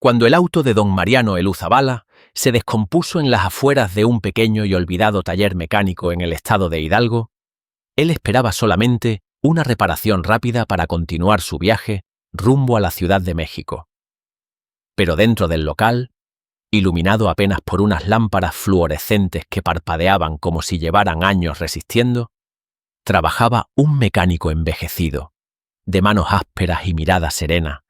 Cuando el auto de don Mariano Elúzabala se descompuso en las afueras de un pequeño y olvidado taller mecánico en el estado de Hidalgo, él esperaba solamente una reparación rápida para continuar su viaje rumbo a la Ciudad de México. Pero dentro del local, iluminado apenas por unas lámparas fluorescentes que parpadeaban como si llevaran años resistiendo, trabajaba un mecánico envejecido, de manos ásperas y mirada serena,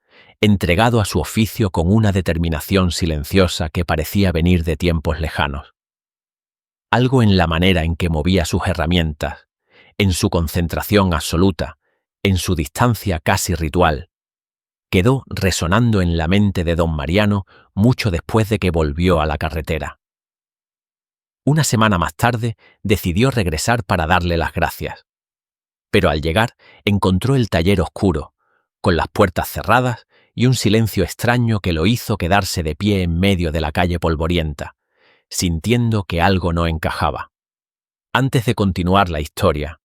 entregado a su oficio con una determinación silenciosa que parecía venir de tiempos lejanos. Algo en la manera en que movía sus herramientas, en su concentración absoluta, en su distancia casi ritual, quedó resonando en la mente de don Mariano mucho después de que volvió a la carretera. Una semana más tarde decidió regresar para darle las gracias. Pero al llegar encontró el taller oscuro, con las puertas cerradas y un silencio extraño que lo hizo quedarse de pie en medio de la calle polvorienta, sintiendo que algo no encajaba. Antes de continuar la historia,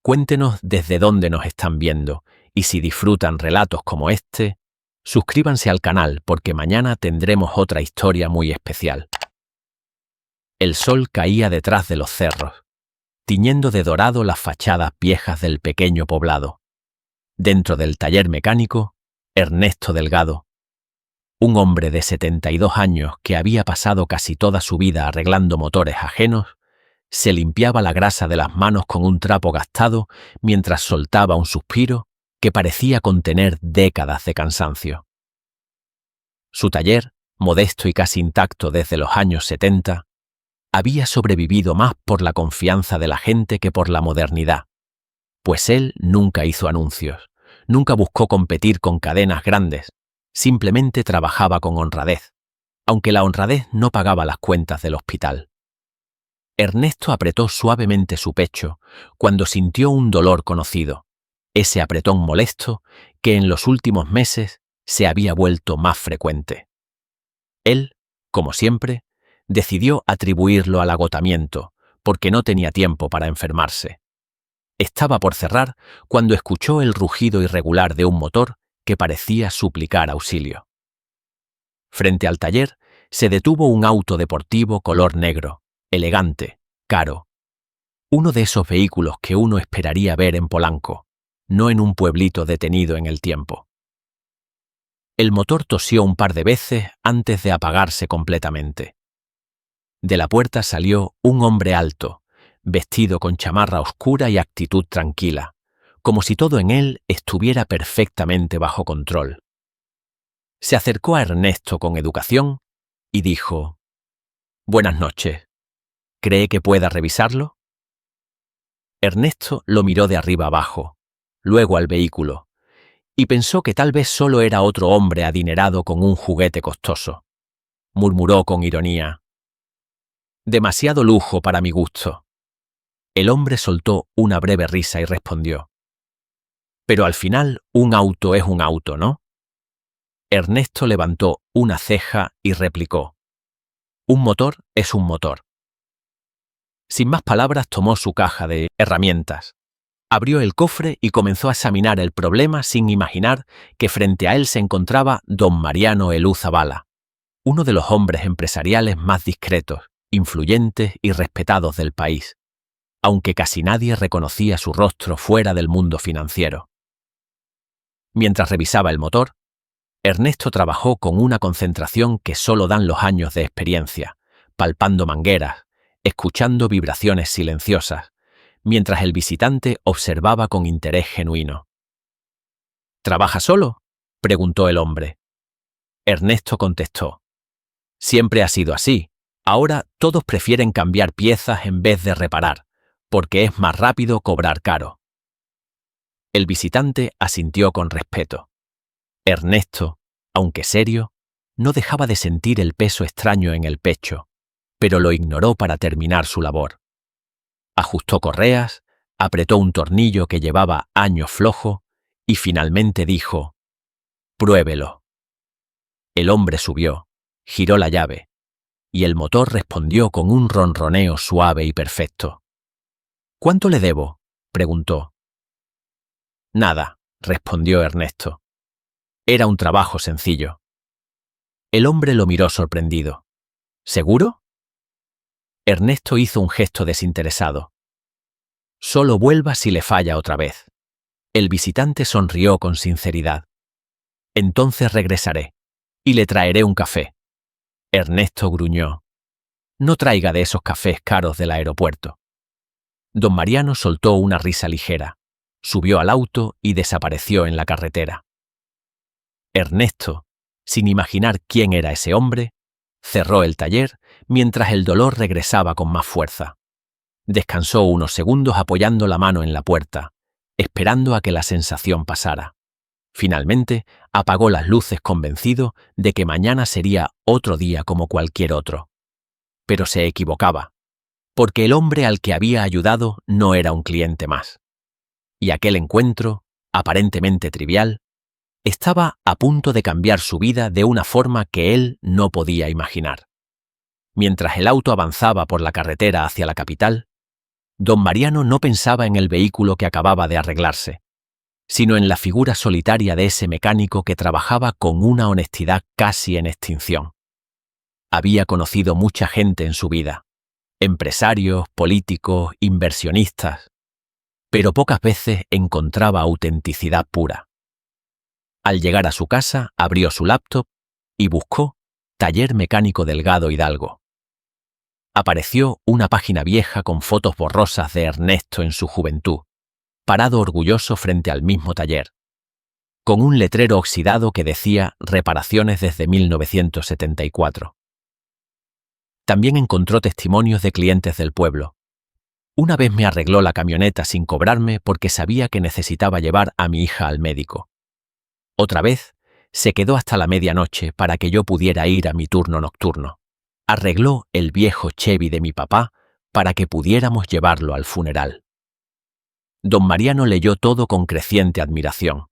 cuéntenos desde dónde nos están viendo y si disfrutan relatos como este, suscríbanse al canal porque mañana tendremos otra historia muy especial. El sol caía detrás de los cerros, tiñendo de dorado las fachadas viejas del pequeño poblado. Dentro del taller mecánico, Ernesto Delgado, un hombre de 72 años que había pasado casi toda su vida arreglando motores ajenos, se limpiaba la grasa de las manos con un trapo gastado mientras soltaba un suspiro que parecía contener décadas de cansancio. Su taller, modesto y casi intacto desde los años 70, había sobrevivido más por la confianza de la gente que por la modernidad, pues él nunca hizo anuncios, nunca buscó competir con cadenas grandes, simplemente trabajaba con honradez, aunque la honradez no pagaba las cuentas del hospital. Ernesto apretó suavemente su pecho cuando sintió un dolor conocido, ese apretón molesto que en los últimos meses se había vuelto más frecuente. Él, como siempre, decidió atribuirlo al agotamiento, porque no tenía tiempo para enfermarse. Estaba por cerrar cuando escuchó el rugido irregular de un motor que parecía suplicar auxilio. Frente al taller se detuvo un auto deportivo color negro, elegante, caro. Uno de esos vehículos que uno esperaría ver en Polanco, no en un pueblito detenido en el tiempo. El motor tosió un par de veces antes de apagarse completamente. De la puerta salió un hombre alto, vestido con chamarra oscura y actitud tranquila, como si todo en él estuviera perfectamente bajo control. Se acercó a Ernesto con educación y dijo: «Buenas noches. ¿Cree que pueda revisarlo?» Ernesto lo miró de arriba abajo, luego al vehículo, y pensó que tal vez solo era otro hombre adinerado con un juguete costoso. Murmuró con ironía: «Demasiado lujo para mi gusto». El hombre soltó una breve risa y respondió: «Pero al final un auto es un auto, ¿no?» Ernesto levantó una ceja y replicó: «Un motor es un motor». Sin más palabras tomó su caja de herramientas, abrió el cofre y comenzó a examinar el problema sin imaginar que frente a él se encontraba don Mariano Elúzabala, uno de los hombres empresariales más discretos, influyentes y respetados del país, aunque casi nadie reconocía su rostro fuera del mundo financiero. Mientras revisaba el motor, Ernesto trabajó con una concentración que solo dan los años de experiencia, palpando mangueras, escuchando vibraciones silenciosas, mientras el visitante observaba con interés genuino. «¿Trabaja solo?», preguntó el hombre. Ernesto contestó: «Siempre ha sido así. Ahora todos prefieren cambiar piezas en vez de reparar, porque es más rápido cobrar caro». El visitante asintió con respeto. Ernesto, aunque serio, no dejaba de sentir el peso extraño en el pecho, pero lo ignoró para terminar su labor. Ajustó correas, apretó un tornillo que llevaba años flojo y finalmente dijo: «Pruébelo». El hombre subió, giró la llave, y el motor respondió con un ronroneo suave y perfecto. «¿Cuánto le debo?», preguntó. «Nada», respondió Ernesto. Era un trabajo sencillo. El hombre lo miró sorprendido. ¿Seguro? Ernesto hizo un gesto desinteresado. Solo vuelva si le falla otra vez. El visitante sonrió con sinceridad. Entonces regresaré y le traeré un café. Ernesto gruñó. No traiga de esos cafés caros del aeropuerto. Don Mariano soltó una risa ligera, subió al auto y desapareció en la carretera. Ernesto, sin imaginar quién era ese hombre, cerró el taller mientras el dolor regresaba con más fuerza. Descansó unos segundos apoyando la mano en la puerta, esperando a que la sensación pasara. Finalmente, apagó las luces convencido de que mañana sería otro día como cualquier otro. Pero se equivocaba, porque el hombre al que había ayudado no era un cliente más. Y aquel encuentro, aparentemente trivial, estaba a punto de cambiar su vida de una forma que él no podía imaginar. Mientras el auto avanzaba por la carretera hacia la capital, don Mariano no pensaba en el vehículo que acababa de arreglarse, sino en la figura solitaria de ese mecánico que trabajaba con una honestidad casi en extinción. Había conocido mucha gente en su vida, empresarios, políticos, inversionistas, pero pocas veces encontraba autenticidad pura. Al llegar a su casa, abrió su laptop y buscó Taller Mecánico Delgado Hidalgo. Apareció una página vieja con fotos borrosas de Ernesto en su juventud, parado orgulloso frente al mismo taller, con un letrero oxidado que decía reparaciones desde 1974. También encontró testimonios de clientes del pueblo. Una vez me arregló la camioneta sin cobrarme porque sabía que necesitaba llevar a mi hija al médico. Otra vez, se quedó hasta la medianoche para que yo pudiera ir a mi turno nocturno. Arregló el viejo Chevy de mi papá para que pudiéramos llevarlo al funeral. Don Mariano leyó todo con creciente admiración.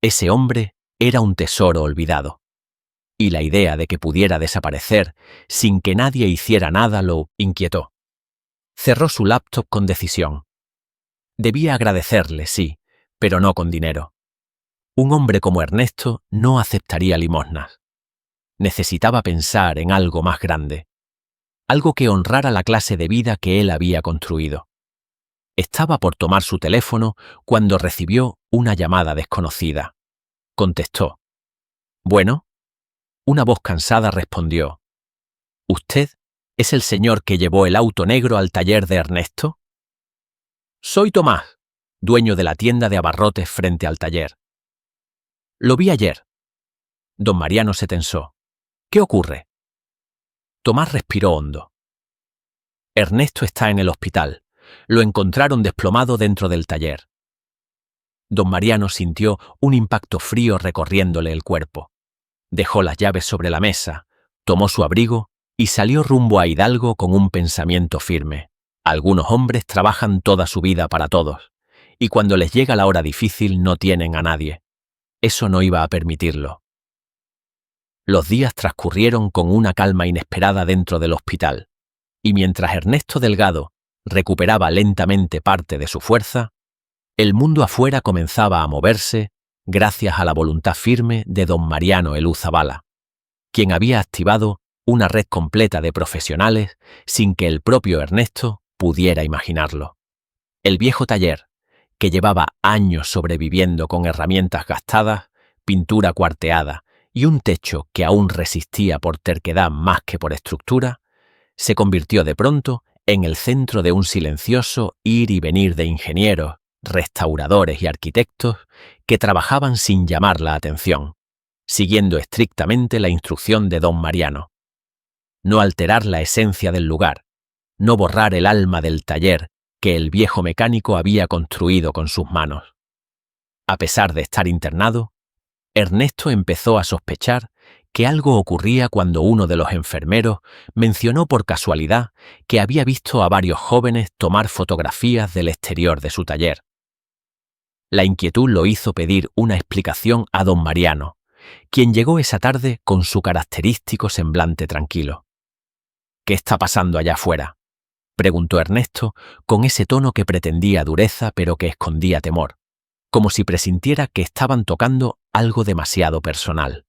Ese hombre era un tesoro olvidado. Y la idea de que pudiera desaparecer sin que nadie hiciera nada lo inquietó. Cerró su laptop con decisión. Debía agradecerle, sí, pero no con dinero. Un hombre como Ernesto no aceptaría limosnas. Necesitaba pensar en algo más grande, algo que honrara la clase de vida que él había construido. Estaba por tomar su teléfono cuando recibió una llamada desconocida. Contestó. «Bueno». Una voz cansada respondió. «¿Usted es el señor que llevó el auto negro al taller de Ernesto?» «Soy Tomás, dueño de la tienda de abarrotes frente al taller». «Lo vi ayer». Don Mariano se tensó. «¿Qué ocurre?» Tomás respiró hondo. «Ernesto está en el hospital. Lo encontraron desplomado dentro del taller». Don Mariano sintió un impacto frío recorriéndole el cuerpo. Dejó las llaves sobre la mesa, tomó su abrigo y salió rumbo a Hidalgo con un pensamiento firme. Algunos hombres trabajan toda su vida para todos, y cuando les llega la hora difícil no tienen a nadie. Eso no iba a permitirlo. Los días transcurrieron con una calma inesperada dentro del hospital, y mientras Ernesto Delgado recuperaba lentamente parte de su fuerza, el mundo afuera comenzaba a moverse gracias a la voluntad firme de don Mariano Elú Zabala, quien había activado una red completa de profesionales sin que el propio Ernesto pudiera imaginarlo. El viejo taller, que llevaba años sobreviviendo con herramientas gastadas, pintura cuarteada y un techo que aún resistía por terquedad más que por estructura, se convirtió de pronto en el centro de un silencioso ir y venir de ingenieros, restauradores y arquitectos que trabajaban sin llamar la atención, siguiendo estrictamente la instrucción de don Mariano. No alterar la esencia del lugar, no borrar el alma del taller que el viejo mecánico había construido con sus manos. A pesar de estar internado, Ernesto empezó a sospechar que algo ocurría cuando uno de los enfermeros mencionó por casualidad que había visto a varios jóvenes tomar fotografías del exterior de su taller. La inquietud lo hizo pedir una explicación a don Mariano, quien llegó esa tarde con su característico semblante tranquilo. «¿Qué está pasando allá afuera?», preguntó Ernesto con ese tono que pretendía dureza pero que escondía temor, como si presintiera que estaban tocando algo demasiado personal.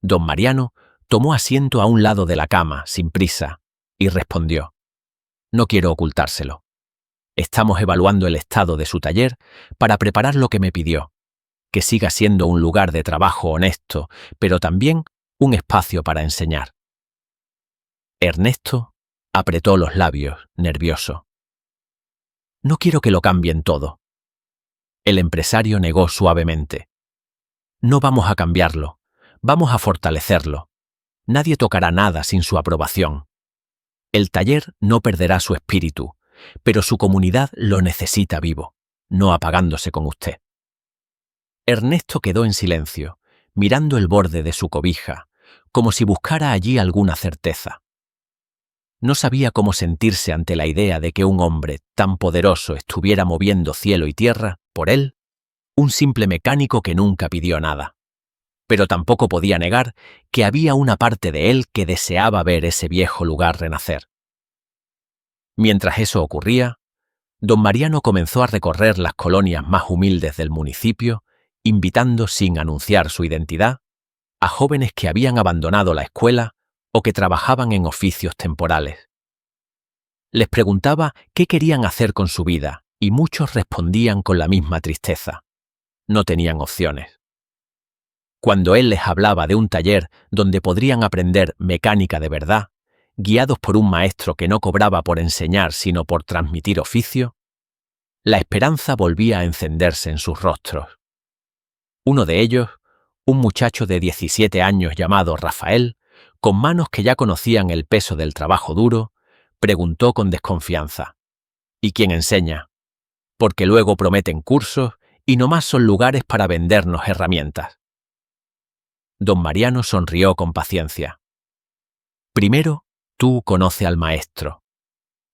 Don Mariano tomó asiento a un lado de la cama, sin prisa, y respondió: «No quiero ocultárselo. Estamos evaluando el estado de su taller para preparar lo que me pidió, que siga siendo un lugar de trabajo honesto, pero también un espacio para enseñar». Ernesto apretó los labios, nervioso. «No quiero que lo cambien todo». El empresario negó suavemente: «No vamos a cambiarlo, vamos a fortalecerlo. Nadie tocará nada sin su aprobación. El taller no perderá su espíritu, pero su comunidad lo necesita vivo, no apagándose con usted». Ernesto quedó en silencio, mirando el borde de su cobija, como si buscara allí alguna certeza. No sabía cómo sentirse ante la idea de que un hombre tan poderoso estuviera moviendo cielo y tierra por él, un simple mecánico que nunca pidió nada. Pero tampoco podía negar que había una parte de él que deseaba ver ese viejo lugar renacer. Mientras eso ocurría, don Mariano comenzó a recorrer las colonias más humildes del municipio, invitando sin anunciar su identidad a jóvenes que habían abandonado la escuela o que trabajaban en oficios temporales. Les preguntaba qué querían hacer con su vida y muchos respondían con la misma tristeza: no tenían opciones. Cuando él les hablaba de un taller donde podrían aprender mecánica de verdad, guiados por un maestro que no cobraba por enseñar sino por transmitir oficio, la esperanza volvía a encenderse en sus rostros. Uno de ellos, un muchacho de 17 años llamado Rafael, con manos que ya conocían el peso del trabajo duro, preguntó con desconfianza: «¿Y quién enseña? Porque luego prometen cursos y nomás son lugares para vendernos herramientas». Don Mariano sonrió con paciencia. «Primero, tú conoce al maestro.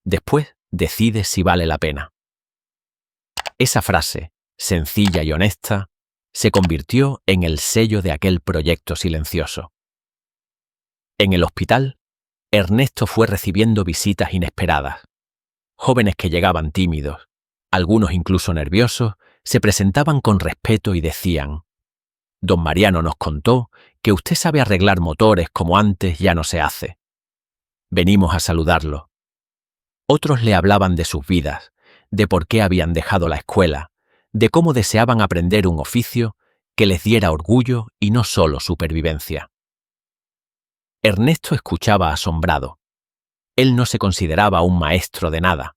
Después, decides si vale la pena». Esa frase, sencilla y honesta, se convirtió en el sello de aquel proyecto silencioso. En el hospital, Ernesto fue recibiendo visitas inesperadas. Jóvenes que llegaban tímidos, algunos incluso nerviosos, se presentaban con respeto y decían: «Don Mariano nos contó que usted sabe arreglar motores como antes ya no se hace. Venimos a saludarlo». Otros le hablaban de sus vidas, de por qué habían dejado la escuela, de cómo deseaban aprender un oficio que les diera orgullo y no solo supervivencia. Ernesto escuchaba asombrado. Él no se consideraba un maestro de nada,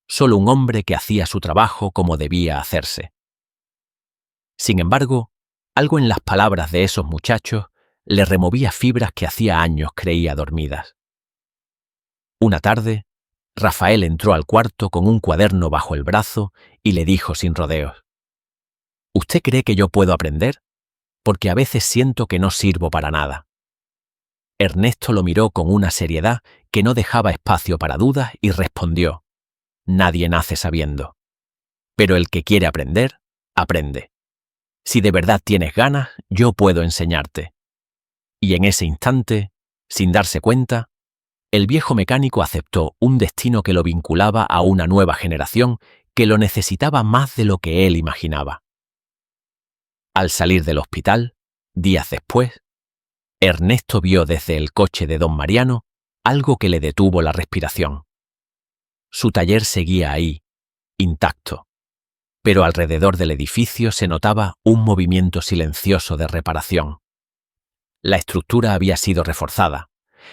solo un hombre que hacía su trabajo como debía hacerse. Sin embargo, algo en las palabras de esos muchachos le removía fibras que hacía años creía dormidas. Una tarde, Rafael entró al cuarto con un cuaderno bajo el brazo y le dijo sin rodeos: «¿Usted cree que yo puedo aprender? Porque a veces siento que no sirvo para nada». Ernesto lo miró con una seriedad que no dejaba espacio para dudas y respondió: «Nadie nace sabiendo. Pero el que quiere aprender, aprende. Si de verdad tienes ganas, yo puedo enseñarte». Y en ese instante, sin darse cuenta, el viejo mecánico aceptó un destino que lo vinculaba a una nueva generación que lo necesitaba más de lo que él imaginaba. Al salir del hospital, días después, Ernesto vio desde el coche de don Mariano algo que le detuvo la respiración. Su taller seguía ahí, intacto, pero alrededor del edificio se notaba un movimiento silencioso de reparación. La estructura había sido reforzada,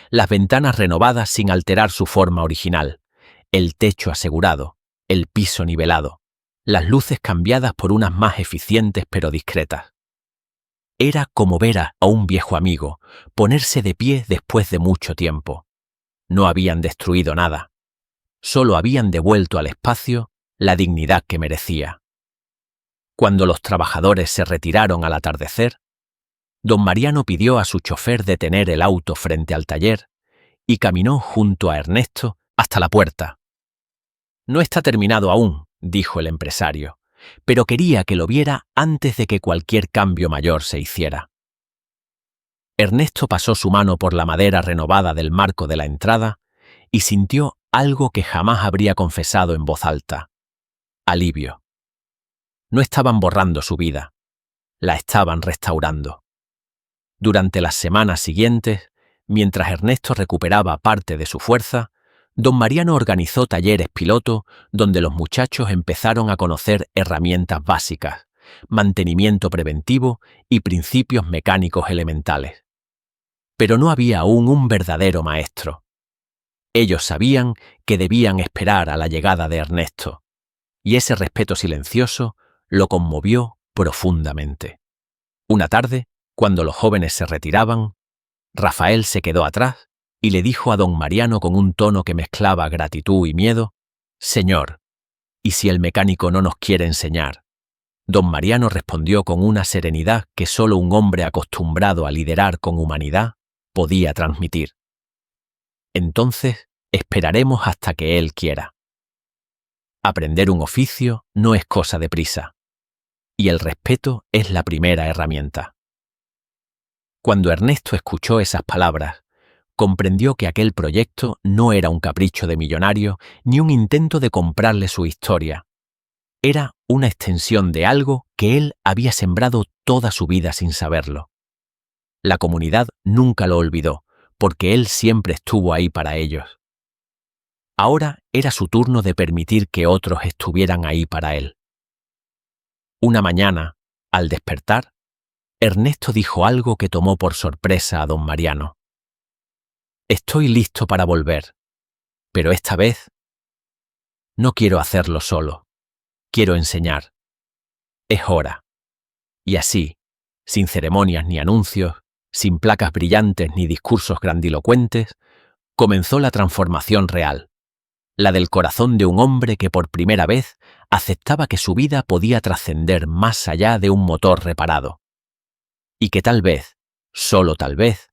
las ventanas renovadas sin alterar su forma original, el techo asegurado, el piso nivelado, las luces cambiadas por unas más eficientes pero discretas. Era como ver a un viejo amigo ponerse de pie después de mucho tiempo. No habían destruido nada, solo habían devuelto al espacio la dignidad que merecía. Cuando los trabajadores se retiraron al atardecer, don Mariano pidió a su chofer detener el auto frente al taller y caminó junto a Ernesto hasta la puerta. «No está terminado aún», dijo el empresario, «pero quería que lo viera antes de que cualquier cambio mayor se hiciera». Ernesto pasó su mano por la madera renovada del marco de la entrada y sintió algo que jamás habría confesado en voz alta: alivio. No estaban borrando su vida, la estaban restaurando. Durante las semanas siguientes, mientras Ernesto recuperaba parte de su fuerza, don Mariano organizó talleres piloto donde los muchachos empezaron a conocer herramientas básicas, mantenimiento preventivo y principios mecánicos elementales. Pero no había aún un verdadero maestro. Ellos sabían que debían esperar a la llegada de Ernesto, y ese respeto silencioso lo conmovió profundamente. Una tarde, cuando los jóvenes se retiraban, Rafael se quedó atrás y le dijo a don Mariano con un tono que mezclaba gratitud y miedo: «Señor, ¿y si el mecánico no nos quiere enseñar?». Don Mariano respondió con una serenidad que solo un hombre acostumbrado a liderar con humanidad podía transmitir: «Entonces esperaremos hasta que él quiera». Aprender un oficio no es cosa de prisa, y el respeto es la primera herramienta. Cuando Ernesto escuchó esas palabras, comprendió que aquel proyecto no era un capricho de millonario ni un intento de comprarle su historia. Era una extensión de algo que él había sembrado toda su vida sin saberlo. La comunidad nunca lo olvidó, porque él siempre estuvo ahí para ellos. Ahora era su turno de permitir que otros estuvieran ahí para él. Una mañana, al despertar, Ernesto dijo algo que tomó por sorpresa a don Mariano. «Estoy listo para volver, pero esta vez no quiero hacerlo solo. Quiero enseñar. Es hora». Y así, sin ceremonias ni anuncios, sin placas brillantes ni discursos grandilocuentes, comenzó la transformación real, la del corazón de un hombre que por primera vez aceptaba que su vida podía trascender más allá de un motor reparado. Y que tal vez, solo tal vez,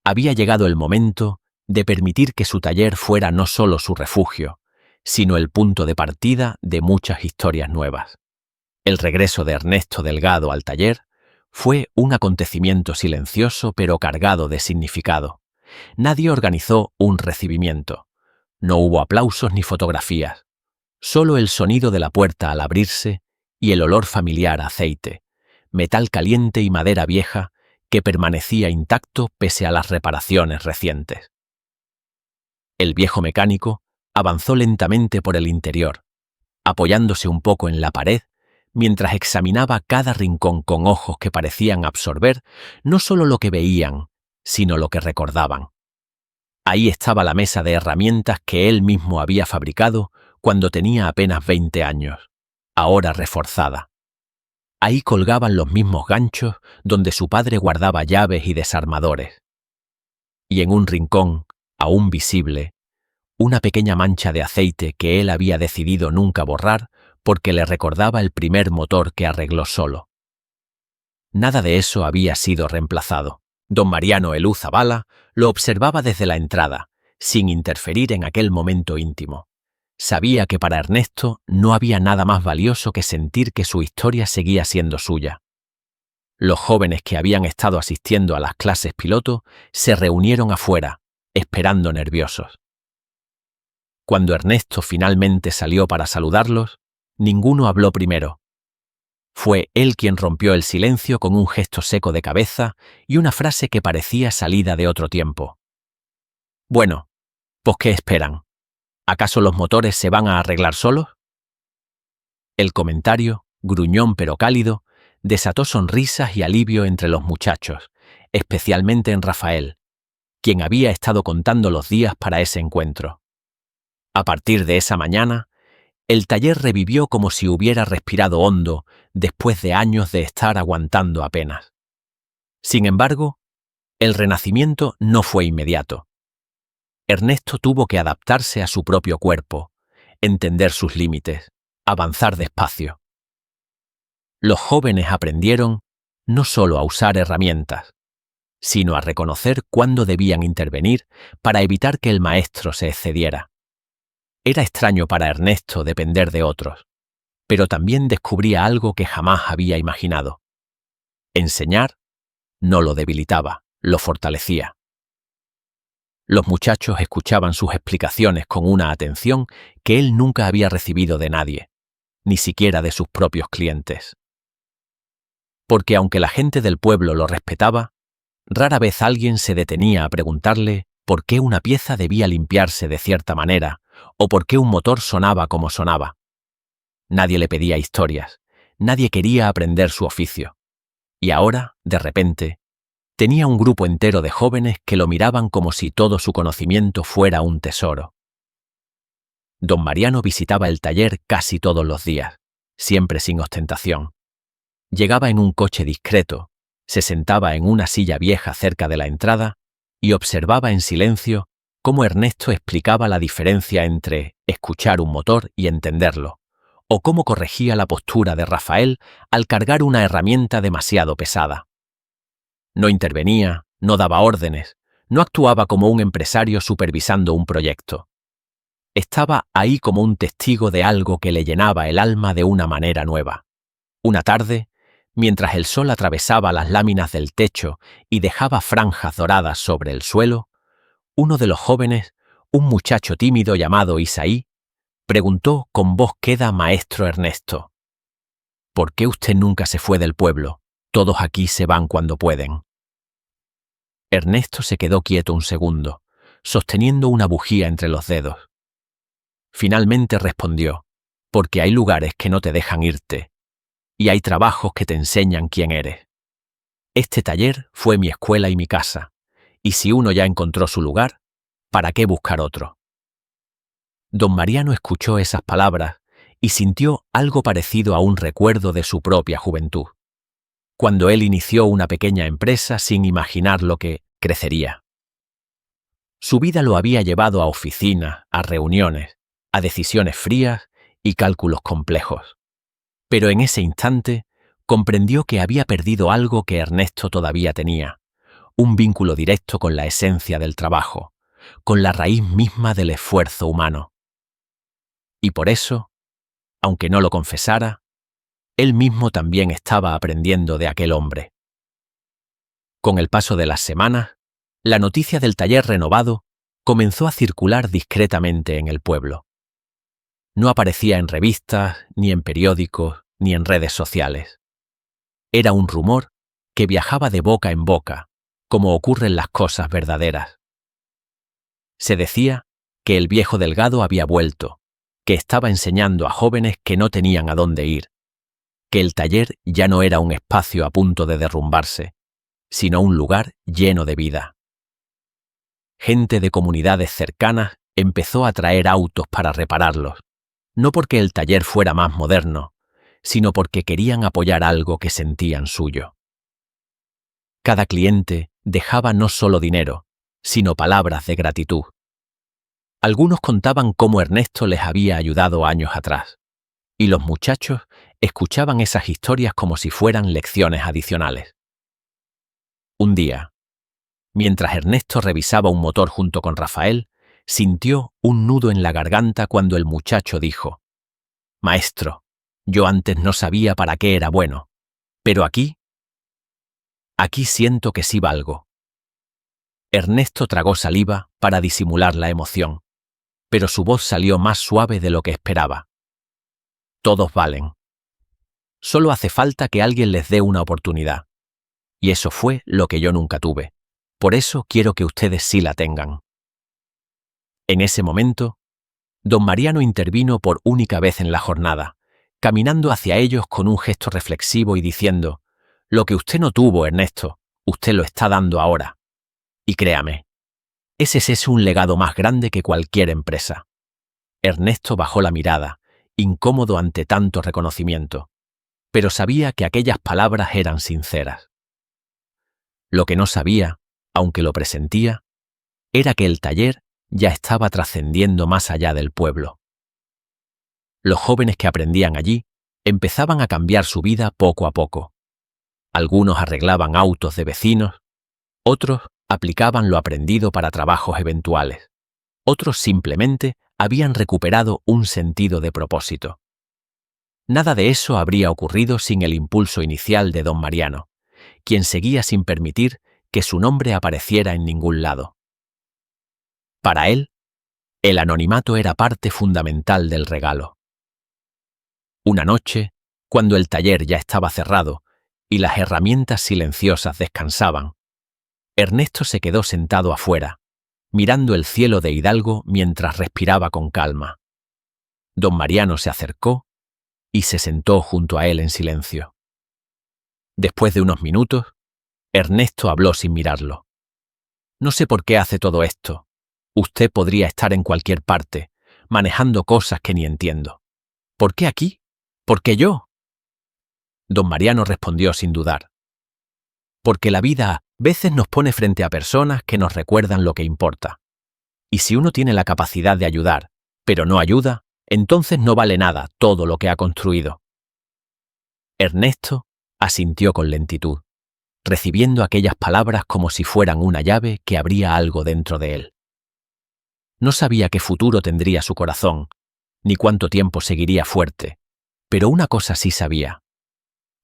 había llegado el momento de permitir que su taller fuera no solo su refugio, sino el punto de partida de muchas historias nuevas. El regreso de Ernesto Delgado al taller fue un acontecimiento silencioso pero cargado de significado. Nadie organizó un recibimiento. No hubo aplausos ni fotografías. Solo el sonido de la puerta al abrirse y el olor familiar a aceite, metal caliente y madera vieja que permanecía intacto pese a las reparaciones recientes. El viejo mecánico avanzó lentamente por el interior, apoyándose un poco en la pared, mientras examinaba cada rincón con ojos que parecían absorber no solo lo que veían, sino lo que recordaban. Ahí estaba la mesa de herramientas que él mismo había fabricado cuando tenía apenas 20 años, ahora reforzada. Ahí colgaban los mismos ganchos donde su padre guardaba llaves y desarmadores. Y en un rincón, aún visible, una pequeña mancha de aceite que él había decidido nunca borrar porque le recordaba el primer motor que arregló solo. Nada de eso había sido reemplazado. Don Mariano Elú Zabala lo observaba desde la entrada, sin interferir en aquel momento íntimo. Sabía que para Ernesto no había nada más valioso que sentir que su historia seguía siendo suya. Los jóvenes que habían estado asistiendo a las clases piloto se reunieron afuera, esperando nerviosos. Cuando Ernesto finalmente salió para saludarlos, ninguno habló primero. Fue él quien rompió el silencio con un gesto seco de cabeza y una frase que parecía salida de otro tiempo. «Bueno, pues ¿qué esperan? ¿Acaso los motores se van a arreglar solos?». El comentario, gruñón pero cálido, desató sonrisas y alivio entre los muchachos, especialmente en Rafael, quien había estado contando los días para ese encuentro. A partir de esa mañana, el taller revivió como si hubiera respirado hondo después de años de estar aguantando apenas. Sin embargo, el renacimiento no fue inmediato. Ernesto tuvo que adaptarse a su propio cuerpo, entender sus límites, avanzar despacio. Los jóvenes aprendieron no solo a usar herramientas, sino a reconocer cuándo debían intervenir para evitar que el maestro se excediera. Era extraño para Ernesto depender de otros, pero también descubría algo que jamás había imaginado. Enseñar no lo debilitaba, lo fortalecía. Los muchachos escuchaban sus explicaciones con una atención que él nunca había recibido de nadie, ni siquiera de sus propios clientes. Porque aunque la gente del pueblo lo respetaba, Rara vez alguien se detenía a preguntarle por qué una pieza debía limpiarse de cierta manera o por qué un motor sonaba como sonaba. Nadie le pedía historias, nadie quería aprender su oficio. Y ahora, de repente, tenía un grupo entero de jóvenes que lo miraban como si todo su conocimiento fuera un tesoro. Don Mariano visitaba el taller casi todos los días, siempre sin ostentación. Llegaba en un coche discreto, se sentaba en una silla vieja cerca de la entrada y observaba en silencio cómo Ernesto explicaba la diferencia entre escuchar un motor y entenderlo, o cómo corregía la postura de Rafael al cargar una herramienta demasiado pesada. No intervenía, no daba órdenes, no actuaba como un empresario supervisando un proyecto. Estaba ahí como un testigo de algo que le llenaba el alma de una manera nueva. Una tarde, mientras el sol atravesaba las láminas del techo y dejaba franjas doradas sobre el suelo, uno de los jóvenes, un muchacho tímido llamado Isaí, preguntó con voz queda: «Maestro Ernesto, ¿por qué usted nunca se fue del pueblo? Todos aquí se van cuando pueden». Ernesto se quedó quieto un segundo, sosteniendo una bujía entre los dedos. Finalmente respondió: «Porque hay lugares que no te dejan irte, y hay trabajos que te enseñan quién eres. Este taller fue mi escuela y mi casa, y si uno ya encontró su lugar, ¿para qué buscar otro?». Don Mariano escuchó esas palabras y sintió algo parecido a un recuerdo de su propia juventud, cuando él inició una pequeña empresa sin imaginar lo que crecería. Su vida lo había llevado a oficinas, a reuniones, a decisiones frías y cálculos complejos. Pero en ese instante comprendió que había perdido algo que Ernesto todavía tenía, un vínculo directo con la esencia del trabajo, con la raíz misma del esfuerzo humano. Y por eso, aunque no lo confesara, él mismo también estaba aprendiendo de aquel hombre. Con el paso de las semanas, la noticia del taller renovado comenzó a circular discretamente en el pueblo. No aparecía en revistas, ni en periódicos, ni en redes sociales. Era un rumor que viajaba de boca en boca, como ocurren las cosas verdaderas. Se decía que el viejo Delgado había vuelto, que estaba enseñando a jóvenes que no tenían a dónde ir, que el taller ya no era un espacio a punto de derrumbarse, sino un lugar lleno de vida. Gente de comunidades cercanas empezó a traer autos para repararlos, no porque el taller fuera más moderno, sino porque querían apoyar algo que sentían suyo. Cada cliente dejaba no solo dinero, sino palabras de gratitud. Algunos contaban cómo Ernesto les había ayudado años atrás, y los muchachos escuchaban esas historias como si fueran lecciones adicionales. Un día, mientras Ernesto revisaba un motor junto con Rafael, sintió un nudo en la garganta cuando el muchacho dijo: «Maestro, yo antes no sabía para qué era bueno, pero aquí siento que sí valgo». Ernesto tragó saliva para disimular la emoción, pero su voz salió más suave de lo que esperaba. «Todos valen. Solo hace falta que alguien les dé una oportunidad. Y eso fue lo que yo nunca tuve. Por eso quiero que ustedes sí la tengan». En ese momento, don Mariano intervino por única vez en la jornada, caminando hacia ellos con un gesto reflexivo y diciendo: «Lo que usted no tuvo, Ernesto, usted lo está dando ahora. Y créame, ese es un legado más grande que cualquier empresa». Ernesto bajó la mirada, incómodo ante tanto reconocimiento, pero sabía que aquellas palabras eran sinceras. Lo que no sabía, aunque lo presentía, era que el taller ya estaba trascendiendo más allá del pueblo. Los jóvenes que aprendían allí empezaban a cambiar su vida poco a poco. Algunos arreglaban autos de vecinos, otros aplicaban lo aprendido para trabajos eventuales, otros simplemente habían recuperado un sentido de propósito. Nada de eso habría ocurrido sin el impulso inicial de don Mariano, quien seguía sin permitir que su nombre apareciera en ningún lado. Para él, el anonimato era parte fundamental del regalo. Una noche, cuando el taller ya estaba cerrado y las herramientas silenciosas descansaban, Ernesto se quedó sentado afuera, mirando el cielo de Hidalgo mientras respiraba con calma. Don Mariano se acercó y se sentó junto a él en silencio. Después de unos minutos, Ernesto habló sin mirarlo. No sé por qué hace todo esto. Usted podría estar en cualquier parte, manejando cosas que ni entiendo. ¿Por qué aquí? ¿Por qué yo? Don Mariano respondió sin dudar. Porque la vida a veces nos pone frente a personas que nos recuerdan lo que importa. Y si uno tiene la capacidad de ayudar, pero no ayuda, entonces no vale nada todo lo que ha construido. Ernesto asintió con lentitud, recibiendo aquellas palabras como si fueran una llave que abría algo dentro de él. No sabía qué futuro tendría su corazón, ni cuánto tiempo seguiría fuerte, pero una cosa sí sabía.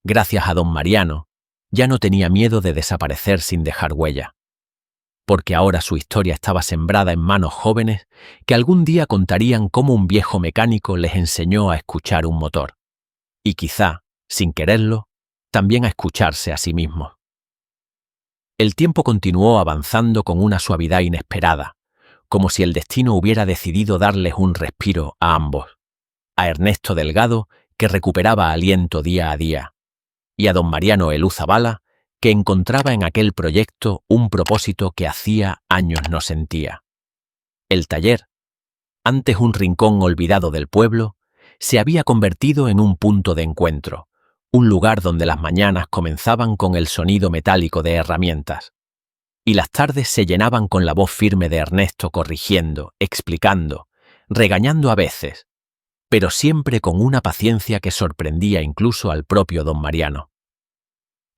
Gracias a don Mariano, ya no tenía miedo de desaparecer sin dejar huella. Porque ahora su historia estaba sembrada en manos jóvenes que algún día contarían cómo un viejo mecánico les enseñó a escuchar un motor. Y quizá, sin quererlo, también a escucharse a sí mismos. El tiempo continuó avanzando con una suavidad inesperada, como si el destino hubiera decidido darles un respiro a ambos. A Ernesto Delgado, que recuperaba aliento día a día, y a don Mariano Elú Zabala, que encontraba en aquel proyecto un propósito que hacía años no sentía. El taller, antes un rincón olvidado del pueblo, se había convertido en un punto de encuentro, un lugar donde las mañanas comenzaban con el sonido metálico de herramientas, y las tardes se llenaban con la voz firme de Ernesto corrigiendo, explicando, regañando a veces, pero siempre con una paciencia que sorprendía incluso al propio don Mariano.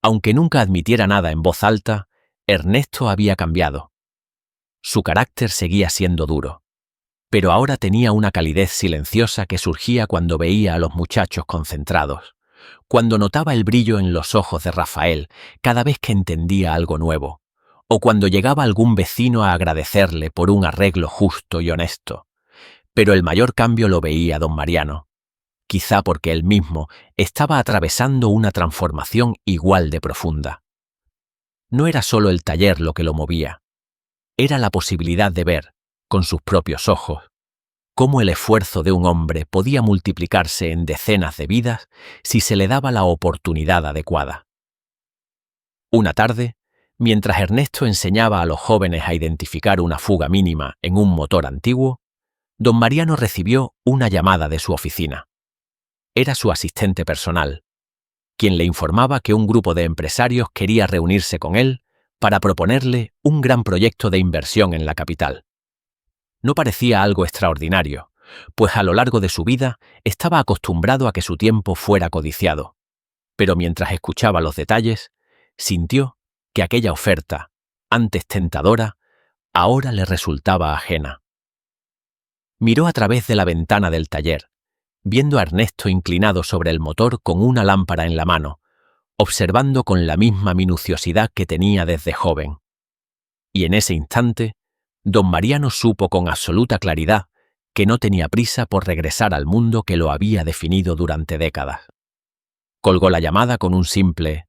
Aunque nunca admitiera nada en voz alta, Ernesto había cambiado. Su carácter seguía siendo duro, pero ahora tenía una calidez silenciosa que surgía cuando veía a los muchachos concentrados, cuando notaba el brillo en los ojos de Rafael cada vez que entendía algo nuevo, o cuando llegaba algún vecino a agradecerle por un arreglo justo y honesto. Pero el mayor cambio lo veía don Mariano, quizá porque él mismo estaba atravesando una transformación igual de profunda. No era solo el taller lo que lo movía, era la posibilidad de ver, con sus propios ojos, cómo el esfuerzo de un hombre podía multiplicarse en decenas de vidas si se le daba la oportunidad adecuada. Una tarde, mientras Ernesto enseñaba a los jóvenes a identificar una fuga mínima en un motor antiguo, don Mariano recibió una llamada de su oficina. Era su asistente personal, quien le informaba que un grupo de empresarios quería reunirse con él para proponerle un gran proyecto de inversión en la capital. No parecía algo extraordinario, pues a lo largo de su vida estaba acostumbrado a que su tiempo fuera codiciado, pero mientras escuchaba los detalles, sintió que aquella oferta, antes tentadora, ahora le resultaba ajena. Miró a través de la ventana del taller, viendo a Ernesto inclinado sobre el motor con una lámpara en la mano, observando con la misma minuciosidad que tenía desde joven. Y en ese instante, don Mariano supo con absoluta claridad que no tenía prisa por regresar al mundo que lo había definido durante décadas. Colgó la llamada con un simple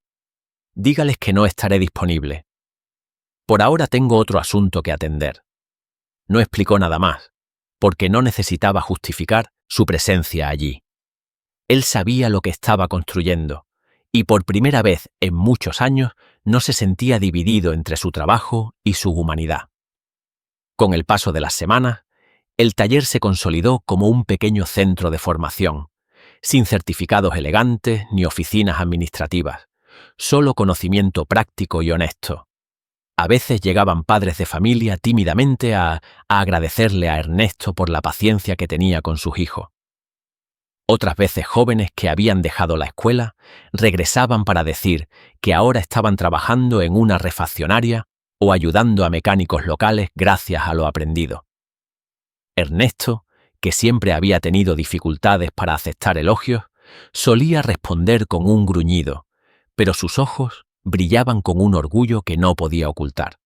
«Dígales que no estaré disponible. Por ahora tengo otro asunto que atender». No explicó nada más, porque no necesitaba justificar su presencia allí. Él sabía lo que estaba construyendo, y por primera vez en muchos años no se sentía dividido entre su trabajo y su humanidad. Con el paso de las semanas, el taller se consolidó como un pequeño centro de formación, sin certificados elegantes ni oficinas administrativas, solo conocimiento práctico y honesto. A veces llegaban padres de familia tímidamente a agradecerle a Ernesto por la paciencia que tenía con sus hijos. Otras veces jóvenes que habían dejado la escuela regresaban para decir que ahora estaban trabajando en una refaccionaria o ayudando a mecánicos locales gracias a lo aprendido. Ernesto, que siempre había tenido dificultades para aceptar elogios, solía responder con un gruñido, pero sus ojos brillaban con un orgullo que no podía ocultar.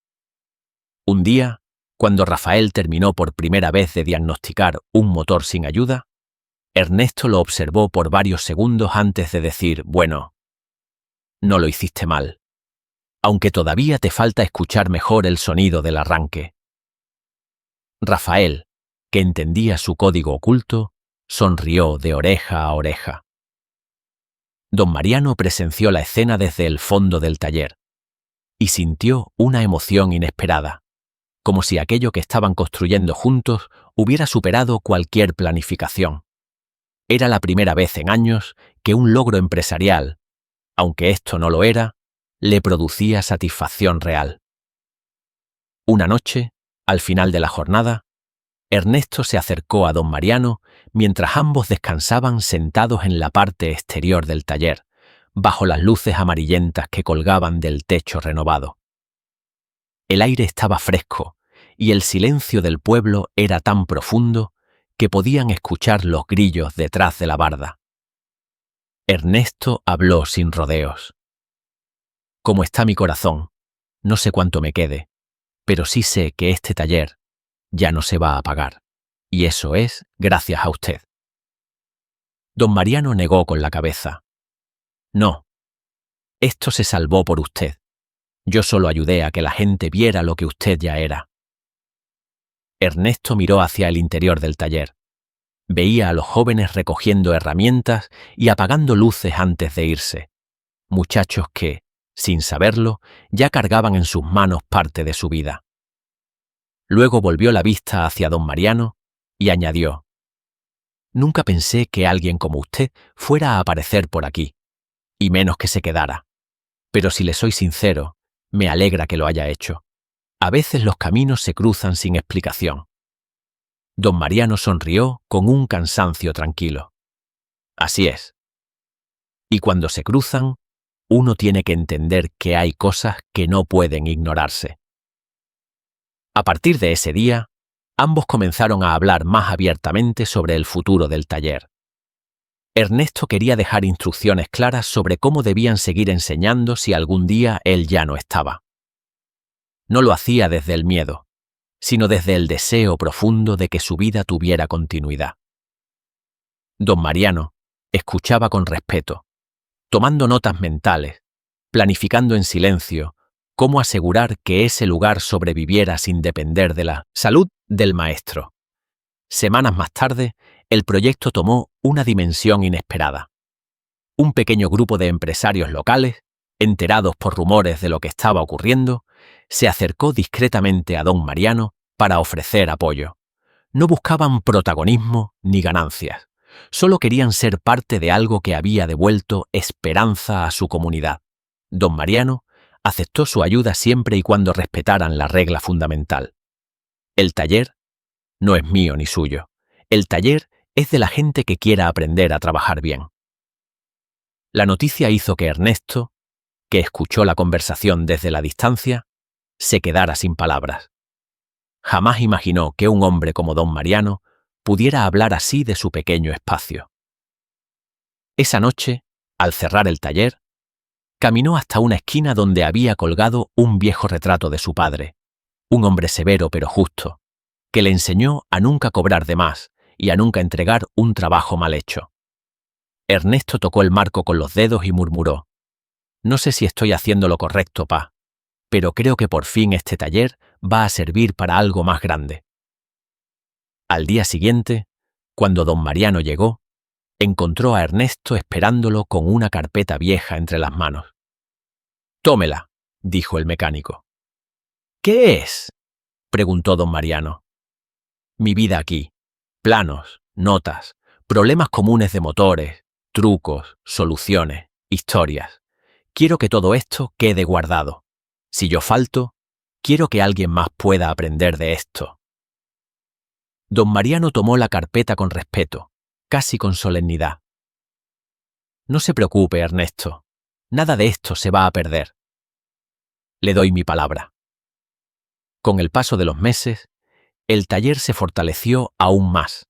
Un día, cuando Rafael terminó por primera vez de diagnosticar un motor sin ayuda, Ernesto lo observó por varios segundos antes de decir, «Bueno, no lo hiciste mal». aunque todavía te falta escuchar mejor el sonido del arranque. Rafael, que entendía su código oculto, sonrió de oreja a oreja. Don Mariano presenció la escena desde el fondo del taller y sintió una emoción inesperada, como si aquello que estaban construyendo juntos hubiera superado cualquier planificación. Era la primera vez en años que un logro empresarial, aunque esto no lo era, le producía satisfacción real. Una noche, al final de la jornada, Ernesto se acercó a don Mariano mientras ambos descansaban sentados en la parte exterior del taller, bajo las luces amarillentas que colgaban del techo renovado. El aire estaba fresco y el silencio del pueblo era tan profundo que podían escuchar los grillos detrás de la barda. Ernesto habló sin rodeos. «¿Cómo está mi corazón? No sé cuánto me quede, pero sí sé que este taller ya no se va a apagar, y eso es gracias a usted». Don Mariano negó con la cabeza. «No, esto se salvó por usted. Yo solo ayudé a que la gente viera lo que usted ya era». Ernesto miró hacia el interior del taller. Veía a los jóvenes recogiendo herramientas y apagando luces antes de irse. Muchachos que, sin saberlo, ya cargaban en sus manos parte de su vida. Luego volvió la vista hacia don Mariano y añadió: «Nunca pensé que alguien como usted fuera a aparecer por aquí, y menos que se quedara. Pero si le soy sincero, me alegra que lo haya hecho. A veces los caminos se cruzan sin explicación». Don Mariano sonrió con un cansancio tranquilo. «Así es. Y cuando se cruzan, uno tiene que entender que hay cosas que no pueden ignorarse». A partir de ese día, ambos comenzaron a hablar más abiertamente sobre el futuro del taller. Ernesto quería dejar instrucciones claras sobre cómo debían seguir enseñando si algún día él ya no estaba. No lo hacía desde el miedo, sino desde el deseo profundo de que su vida tuviera continuidad. Don Mariano escuchaba con respeto, tomando notas mentales, planificando en silencio cómo asegurar que ese lugar sobreviviera sin depender de la salud del maestro. Semanas más tarde, el proyecto tomó una dimensión inesperada. Un pequeño grupo de empresarios locales, enterados por rumores de lo que estaba ocurriendo, se acercó discretamente a don Mariano para ofrecer apoyo. No buscaban protagonismo ni ganancias, solo querían ser parte de algo que había devuelto esperanza a su comunidad. Don Mariano aceptó su ayuda siempre y cuando respetaran la regla fundamental. El taller no es mío ni suyo. El taller es de la gente que quiera aprender a trabajar bien. La noticia hizo que Ernesto, que escuchó la conversación desde la distancia, se quedara sin palabras. Jamás imaginó que un hombre como don Mariano pudiera hablar así de su pequeño espacio. Esa noche, al cerrar el taller, caminó hasta una esquina donde había colgado un viejo retrato de su padre, un hombre severo pero justo, que le enseñó a nunca cobrar de más y a nunca entregar un trabajo mal hecho. Ernesto tocó el marco con los dedos y murmuró: «No sé si estoy haciendo lo correcto, pa, pero creo que por fin este taller va a servir para algo más grande». Al día siguiente, cuando don Mariano llegó, encontró a Ernesto esperándolo con una carpeta vieja entre las manos. «Tómela», dijo el mecánico. «¿Qué es?», preguntó don Mariano. «Mi vida aquí. Planos, notas, problemas comunes de motores, trucos, soluciones, historias. Quiero que todo esto quede guardado. Si yo falto, quiero que alguien más pueda aprender de esto». Don Mariano tomó la carpeta con respeto, casi con solemnidad. «No se preocupe, Ernesto. Nada de esto se va a perder. Le doy mi palabra». Con el paso de los meses, el taller se fortaleció aún más,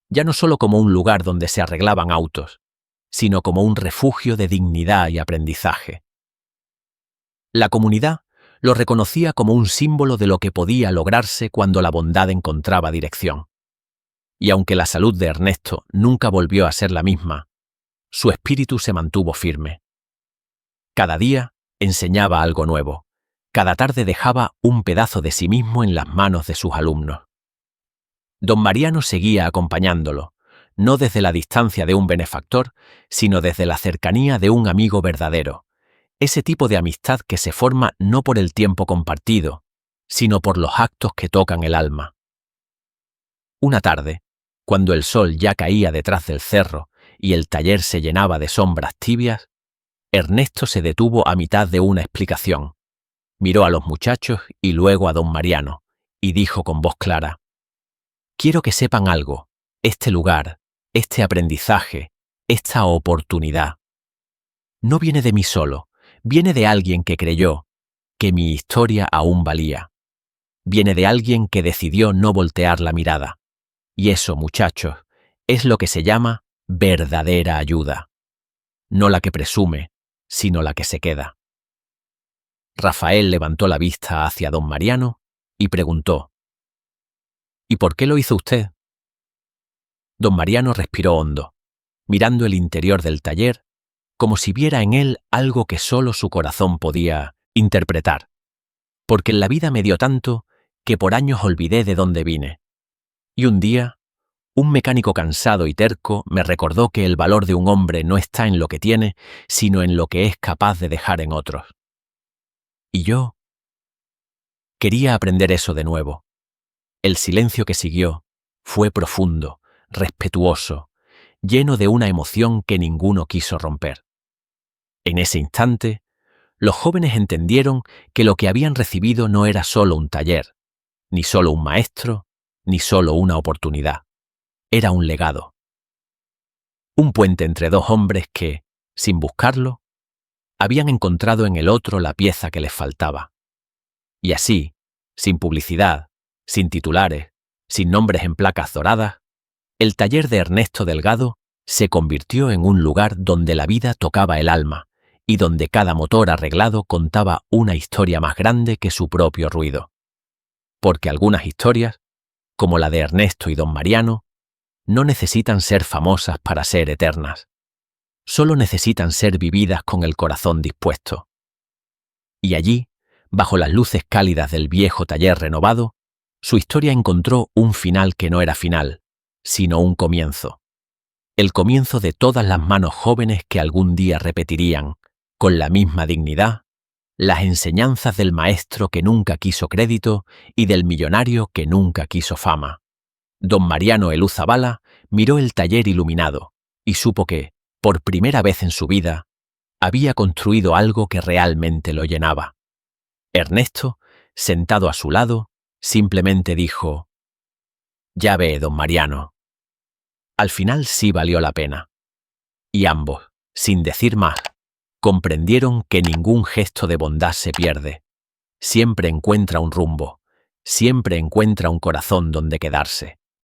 ya no solo como un lugar donde se arreglaban autos, sino como un refugio de dignidad y aprendizaje. La comunidad lo reconocía como un símbolo de lo que podía lograrse cuando la bondad encontraba dirección. Y aunque la salud de Ernesto nunca volvió a ser la misma, su espíritu se mantuvo firme. Cada día enseñaba algo nuevo, Cada tarde dejaba un pedazo de sí mismo en las manos de sus alumnos. Don Mariano seguía acompañándolo, no desde la distancia de un benefactor, sino desde la cercanía de un amigo verdadero, ese tipo de amistad que se forma no por el tiempo compartido, sino por los actos que tocan el alma. Una tarde, cuando el sol ya caía detrás del cerro y el taller se llenaba de sombras tibias, Ernesto se detuvo a mitad de una explicación. Miró a los muchachos y luego a don Mariano, y dijo con voz clara: «Quiero que sepan algo, este lugar, este aprendizaje, esta oportunidad. No viene de mí solo, viene de alguien que creyó que mi historia aún valía. Viene de alguien que decidió no voltear la mirada. Y eso, muchachos, es lo que se llama verdadera ayuda. No la que presume, sino la que se queda». Rafael levantó la vista hacia don Mariano y preguntó: «¿Y por qué lo hizo usted?». Don Mariano respiró hondo, mirando el interior del taller como si viera en él algo que solo su corazón podía interpretar. «Porque en la vida me dio tanto que por años olvidé de dónde vine. Y un día, un mecánico cansado y terco me recordó que el valor de un hombre no está en lo que tiene, sino en lo que es capaz de dejar en otros. Y yo quería aprender eso de nuevo». El silencio que siguió fue profundo, respetuoso, lleno de una emoción que ninguno quiso romper. En ese instante, los jóvenes entendieron que lo que habían recibido no era solo un taller, ni solo un maestro, ni solo una oportunidad. Era un legado. Un puente entre dos hombres que, sin buscarlo, habían encontrado en el otro la pieza que les faltaba. Y así, sin publicidad, sin titulares, sin nombres en placas doradas, el taller de Ernesto Delgado se convirtió en un lugar donde la vida tocaba el alma y donde cada motor arreglado contaba una historia más grande que su propio ruido. Porque algunas historias, como la de Ernesto y don Mariano, no necesitan ser famosas para ser eternas. Solo necesitan ser vividas con el corazón dispuesto. Y allí, bajo las luces cálidas del viejo taller renovado, su historia encontró un final que no era final, sino un comienzo. El comienzo de todas las manos jóvenes que algún día repetirían, con la misma dignidad, las enseñanzas del maestro que nunca quiso crédito y del millonario que nunca quiso fama. Don Mariano Elú Zabala miró el taller iluminado y supo que, por primera vez en su vida, había construido algo que realmente lo llenaba. Ernesto, sentado a su lado, simplemente dijo: «Ya ve, don Mariano». Al final sí valió la pena. Y ambos, sin decir más, comprendieron que ningún gesto de bondad se pierde. Siempre encuentra un rumbo, siempre encuentra un corazón donde quedarse.